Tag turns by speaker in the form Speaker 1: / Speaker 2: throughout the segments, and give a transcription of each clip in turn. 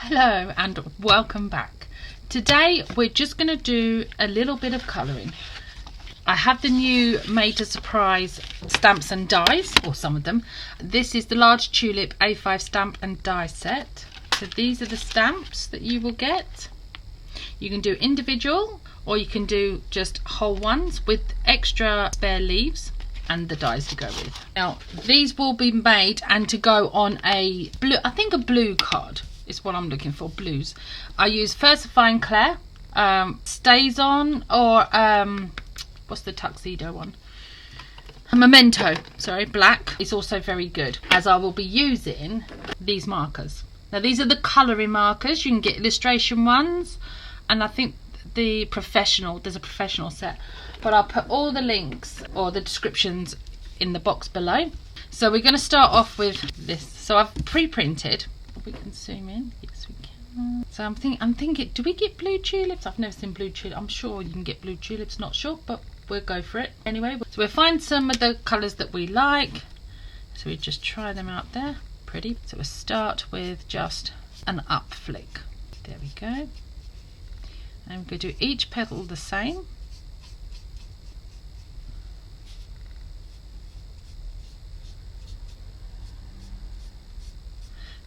Speaker 1: Hello and welcome back. Today we're just going to do a little bit of colouring. I have the new Made to Surprise stamps and dies, or some of them. This is the Large Tulip A5 stamp and die set. So these are the stamps that you will get. You can do individual or you can do just whole ones with extra spare leaves and the dies to go with. Now these will be made and to go on a blue, I think a blue card is what I'm looking for, blues. I use Versifying Claire, Stays On, or what's the tuxedo one? A Memento, sorry, black is also very good, as I will be using these markers. Now these are the colouring markers. You can get illustration ones, and I think the professional, there's a professional set, but I'll put all the links or the descriptions in the box below. So we're going to start off with this. So I've pre-printed. We can zoom in. Yes, we can. So I'm thinking, do we get blue tulips? I've never seen blue tulips. I'm sure you can get blue tulips, not sure, but we'll go for it anyway. So we'll find some of the colours that we like. So we just try them out there. Pretty. So we'll start with just an up flick. There we go. And we're going to do each petal the same.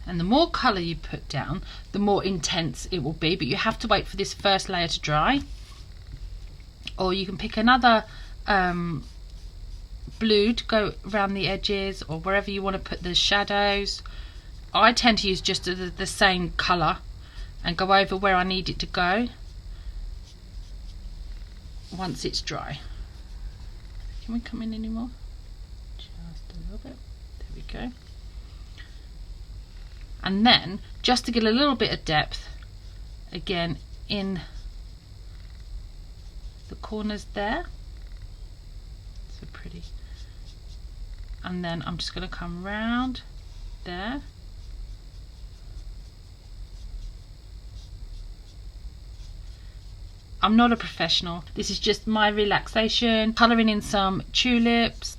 Speaker 1: And the more colour you put down, the more intense it will be, but you have to wait for this first layer to dry. Or you can pick another blue to go around the edges, or wherever you want to put the shadows. I tend to use just the same colour and go over where I need it to go once it's dry. Can we come in anymore? Just a little bit. There we go. And then, just to get a little bit of depth, again in the corners there. So pretty. And then I'm just going to come round there. I'm not a professional. This is just my relaxation. Colouring in some tulips,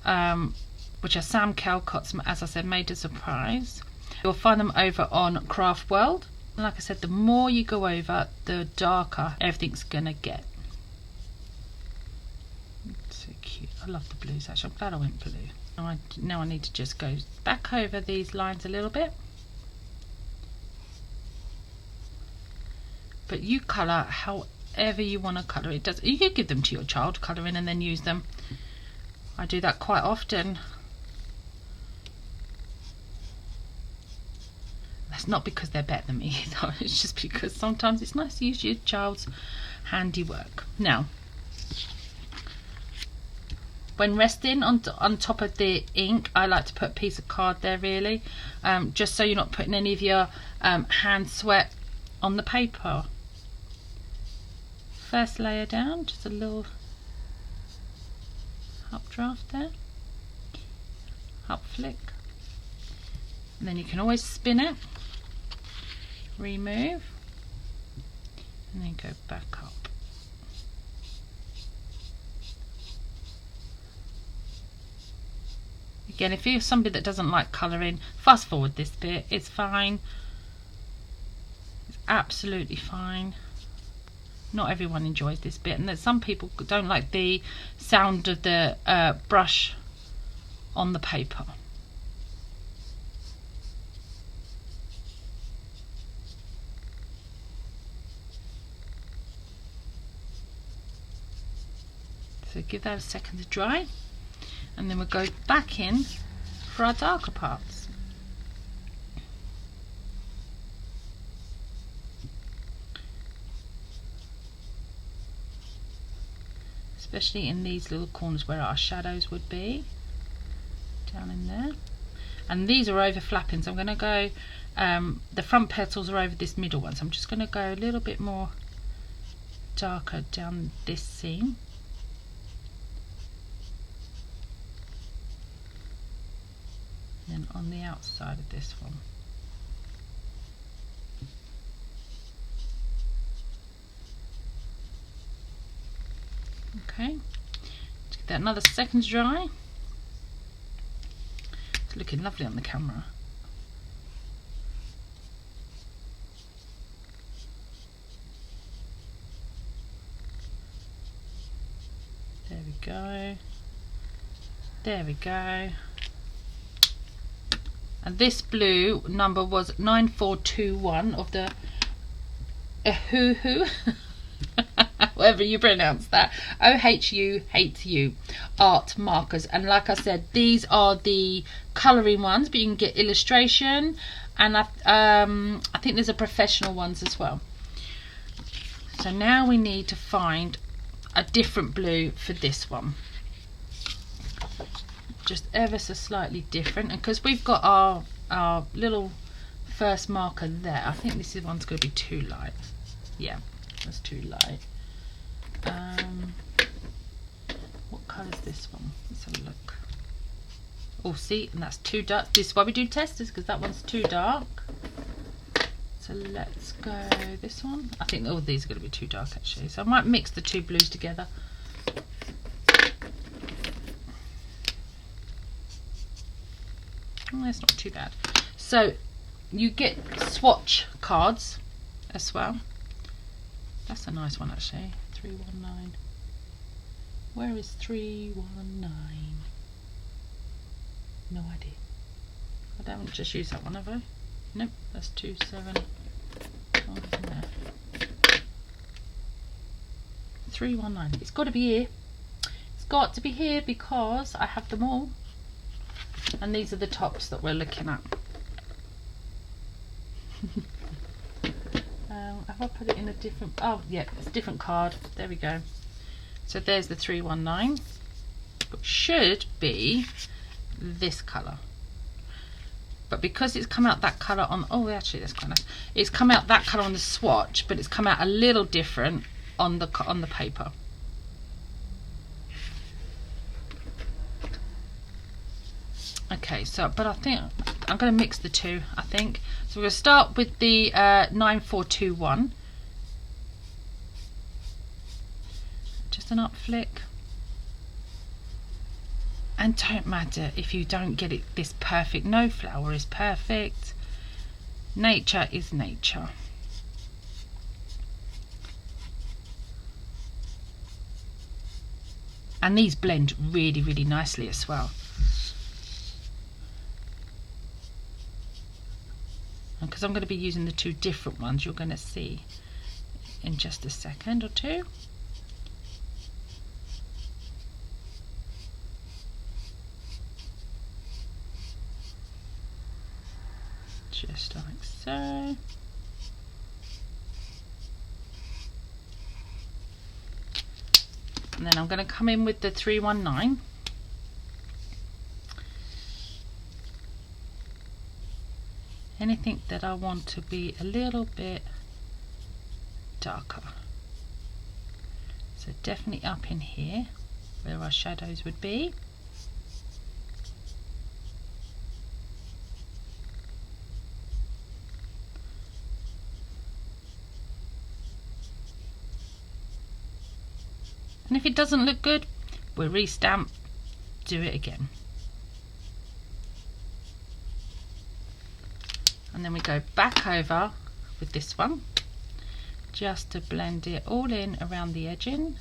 Speaker 1: which are Sam Calcott's, as I said, Made to Surprise. You'll find them over on Craft World. And like I said, the more you go over, the darker everything's gonna get. It's so cute. I love the blues actually. I'm glad I went blue. Now I need to just go back over these lines a little bit. But you colour however you want to colour it. You could give them to your child, colour in and then use them. I do that quite often. That's not because they're better than me, though. It's just because sometimes it's nice to use your child's handiwork. Now, when resting on top of the ink, I like to put a piece of card there, really, just so you're not putting any of your hand sweat on the paper. First layer down, just a little updraft there, up flick, and then you can always spin it, remove, and then go back up. Again, if you're somebody that doesn't like colouring, fast forward this bit, it's fine. It's absolutely fine. Not everyone enjoys this bit, and that some people don't like the sound of the brush on the paper. So give that a second to dry, and then we'll go back in for our darker parts. Especially in these little corners where our shadows would be, down in there. And these are overflapping, so I'm going to go, the front petals are over this middle one, so I'm just going to go a little bit more darker down this seam. And on the outside of this one. Okay, let's give that another second to dry. It's looking lovely on the camera. go. There we go. And this blue number was 9421 of the OHuhu, whatever you pronounce that, OHuhu Art Markers. And like I said, these are the colouring ones, but you can get illustration, and I think there's a professional ones as well. So now we need to find a different blue for this one, just ever so slightly different. And because we've got our little first marker there, I think this one's going to be too light. Yeah, that's too light. What colour is this one? Let's have a look. Oh, see, and that's too dark. This is why we do testers, because that one's too dark. So let's go this one. I think all these are going to be too dark actually, so I might mix the two blues together. Oh, that's not too bad. So you get swatch cards as well. That's a nice one actually. 319. Where is 319? No idea. I don't just use that one, have I? Nope, that's 27. Oh, isn't there? 319. It's got to be here. It's got to be here because I have them all. And these are the tops that we're looking at. Have I put it in a different... Oh, yeah, it's a different card. There we go. So there's the 319. It should be this colour. But because it's come out that colour on... Oh, actually, that's quite nice. It's come out that colour on the swatch, but it's come out a little different on the paper. Okay, so, but I think I'm going to mix the two, I think. So we're going to start with the 9421. Just an up flick. And don't matter if you don't get it this perfect. No flower is perfect. Nature is nature. And these blend really, really nicely as well. Because I'm going to be using the two different ones, you're going to see in just a second or two. Just like so. And then I'm going to come in with the 319. Anything that I want to be a little bit darker. So definitely up in here where our shadows would be. And if it doesn't look good, we'll restamp, do it again. And then we go back over with this one just to blend it all in around the edging.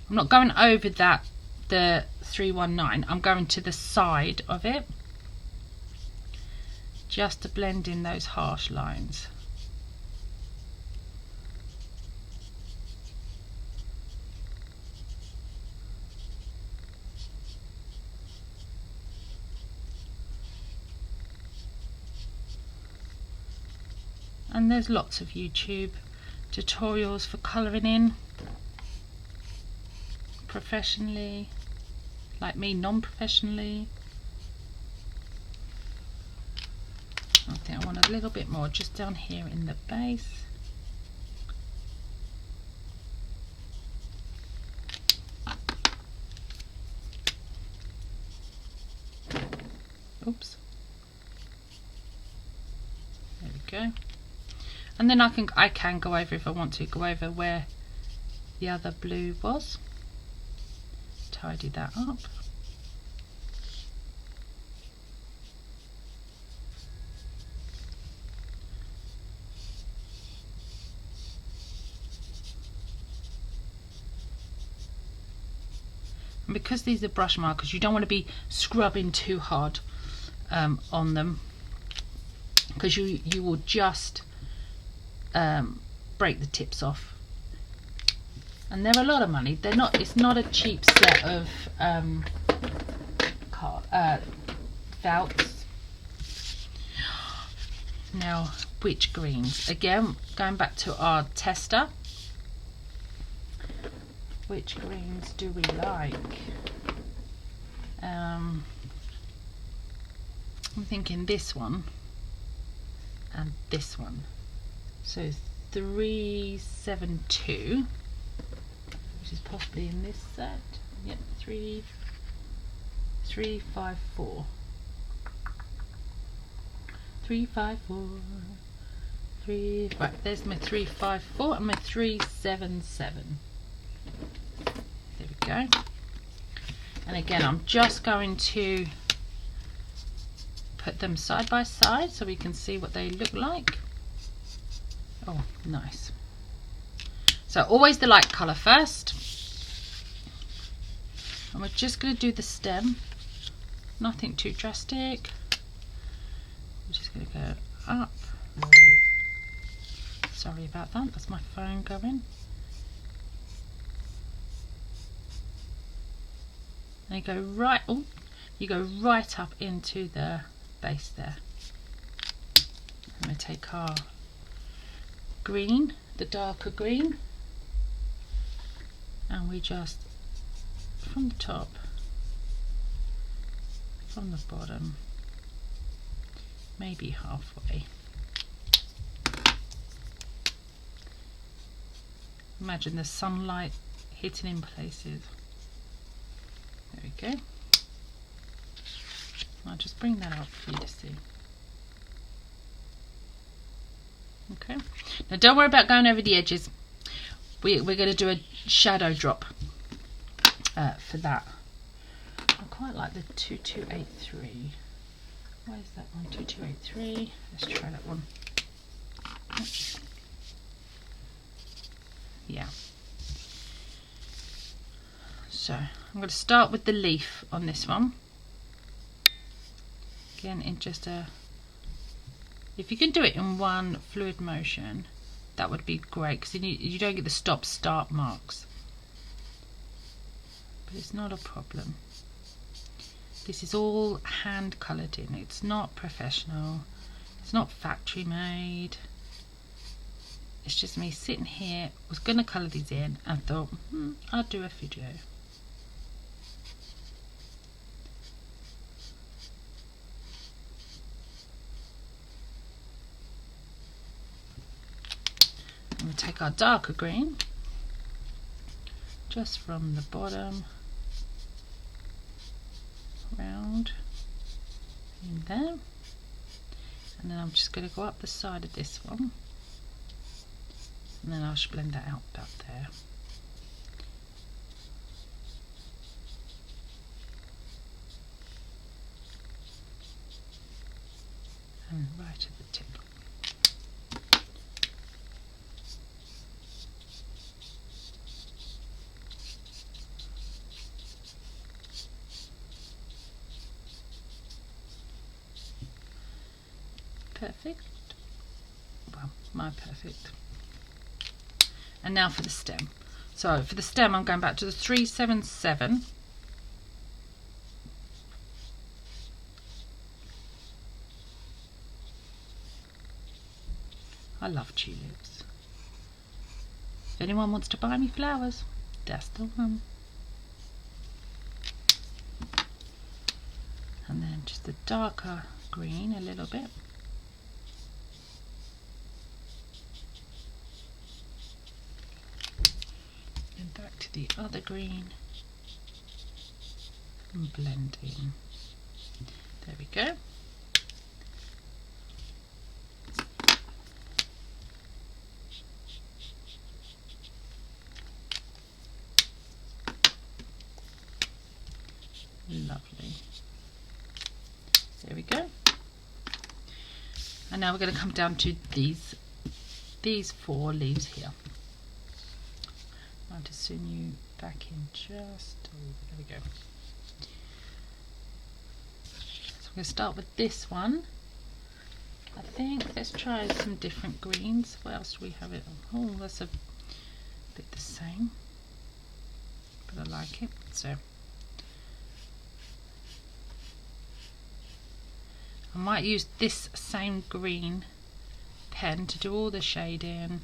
Speaker 1: I'm not going over that, the 319, I'm going to the side of it just to blend in those harsh lines. And there's lots of YouTube tutorials for colouring in professionally, like me, non-professionally. I think I want a little bit more just down here in the base. Oops. There we go. And then I can go over, if I want to, go over where the other blue was. Tidy that up. And because these are brush markers, you don't want to be scrubbing too hard on them, because you will just break the tips off. And they're a lot of money. They're not. It's not a cheap set of felts. Now, which greens? Again, going back to our tester. Which greens do we like? I'm thinking this one and this one. So 372, which is possibly in this set. Yep, 354. 354. Right, there's my 354 and my 377. There we go. And again, I'm just going to put them side by side so we can see what they look like. Oh, nice. So always the light colour first. And we're just going to do the stem. Nothing too drastic. We're just going to go up. Sorry about that, that's my phone going. And you go right, oh, you go right up into the base there. I'm going to take our green, the darker green, and we just, from the top, from the bottom, maybe halfway. Imagine the sunlight hitting in places. There we go. I'll just bring that up for you to see. Okay. Now don't worry about going over the edges. We're going to do a shadow drop for that. I quite like the 2283. Where's that one? 2283. Let's try that one. Yeah. So I'm going to start with the leaf on this one. Again, in just a, if you can do it in one fluid motion, that would be great, because you don't get the stop-start marks. But it's not a problem. This is all hand coloured in. It's not professional. It's not factory made. It's just me sitting here, was going to colour these in, and thought, I'll do a video. I'm going to take our darker green, just from the bottom, round in there, and then I'm just going to go up the side of this one. And then I'll blend that out about there. And right at the tip. Perfect. Well, my perfect. And now for the stem. So for the stem, I'm going back to the 377. I love tulips. If anyone wants to buy me flowers, that's the one. And then just the darker green a little bit. Back to the other green and blend in. There we go. Lovely. There we go. And now we're going to come down to these 4 leaves here. I'll just zoom you back in just, oh, there we go. So I'm going to start with this one. I think let's try some different greens. What else do we have it on? Oh, that's a bit the same, but I like it. So I might use this same green pen to do all the shading.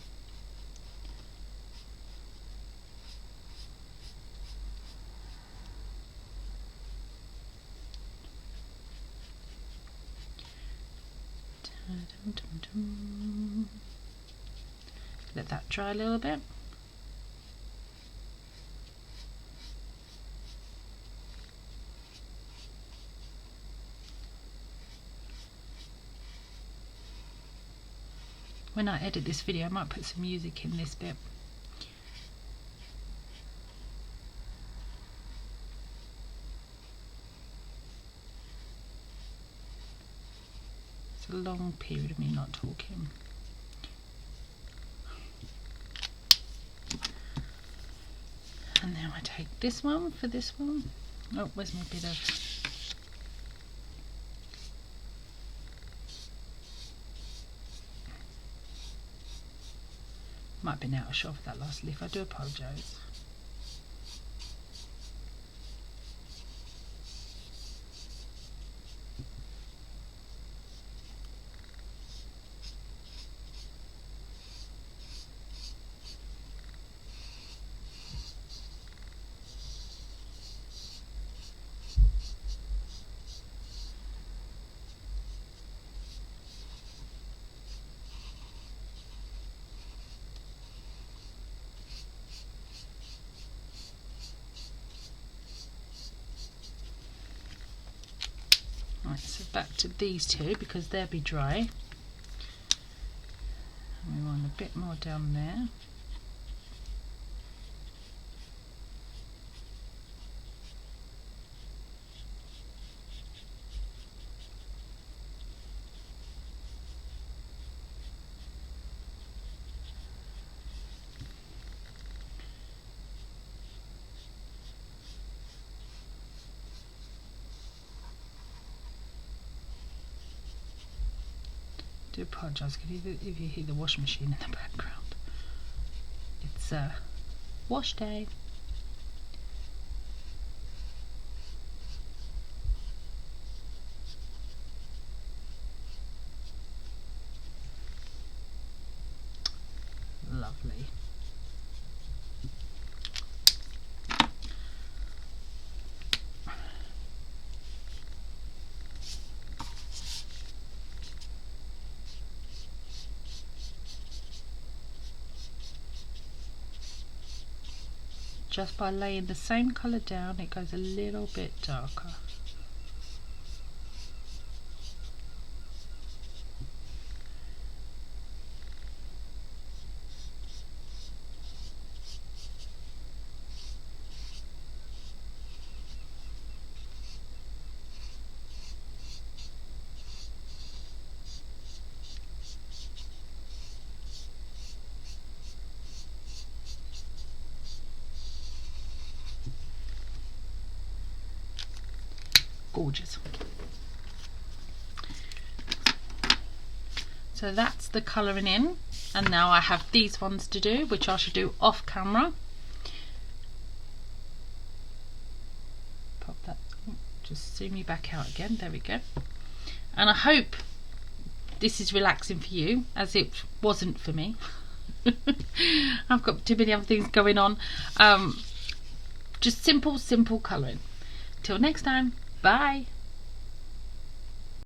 Speaker 1: Let that dry a little bit. When I edit this video, I might put some music in this bit. It's a long period of me not talking. And now I take this one for this one. Oh, where's my bit of... Might have been out of shot for that last leaf, I do apologise. Right, so back to these two because they'll be dry. And we want a bit more down there. I do apologise if you hear the washing machine in the background. It's wash day. Lovely. Just by laying the same colour down, it goes a little bit darker. Gorgeous. So that's the colouring in, and now I have these ones to do, which I should do off camera. Pop that, just zoom you back out again, there we go. And I hope this is relaxing for you, as it wasn't for me. I've got too many other things going on. Just simple colouring. Till next time. Bye.